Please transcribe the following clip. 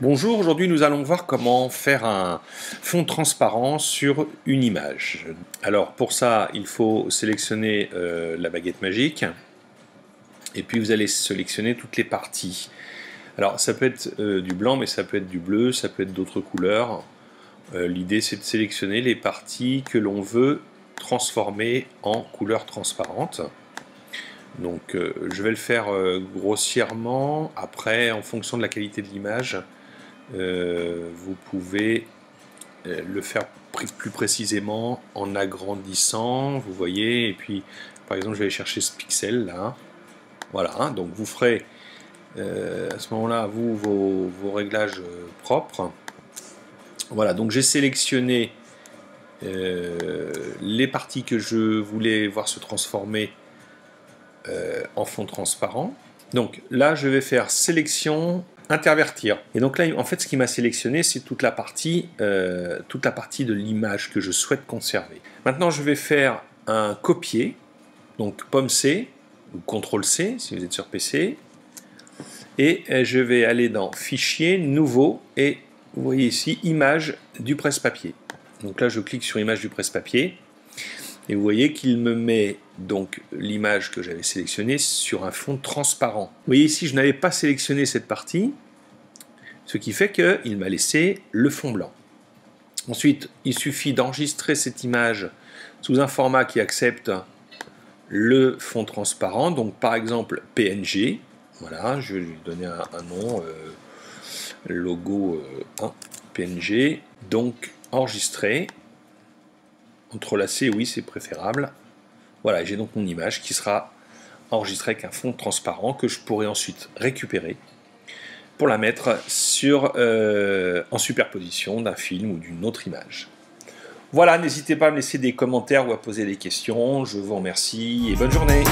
Bonjour, aujourd'hui nous allons voir comment faire un fond transparent sur une image. Alors pour ça, il faut sélectionner la baguette magique et puis vous allez sélectionner toutes les parties. Alors ça peut être du blanc, mais ça peut être du bleu, ça peut être d'autres couleurs. L'idée c'est de sélectionner les parties que l'on veut transformer en couleur transparente. Donc je vais le faire grossièrement. Après, en fonction de la qualité de l'image, vous pouvez le faire plus précisément en agrandissant, vous voyez, et puis par exemple je vais aller chercher ce pixel là, voilà, hein, donc vous ferez à ce moment là vos réglages propres. Voilà, donc j'ai sélectionné les parties que je voulais voir se transformer en fond transparent. Donc là je vais faire sélection, intervertir. Et donc là, en fait, ce qui m'a sélectionné, c'est toute la partie de l'image que je souhaite conserver. Maintenant, je vais faire un copier, donc pomme C, ou CTRL C, si vous êtes sur PC, et je vais aller dans Fichier, Nouveau, et vous voyez ici, Image du presse-papier. Donc là, je clique sur Image du presse-papier, et vous voyez qu'il me met donc l'image que j'avais sélectionnée sur un fond transparent. Vous voyez ici, je n'avais pas sélectionné cette partie, ce qui fait qu'il m'a laissé le fond blanc. Ensuite, il suffit d'enregistrer cette image sous un format qui accepte le fond transparent, donc par exemple PNG. Voilà, je vais lui donner un nom, logo 1, PNG. Donc enregistrer, entrelacer, oui c'est préférable. Voilà, j'ai donc mon image qui sera enregistrée avec un fond transparent que je pourrai ensuite récupérer pour la mettre en superposition d'un film ou d'une autre image. Voilà, n'hésitez pas à me laisser des commentaires ou à poser des questions. Je vous remercie et bonne journée.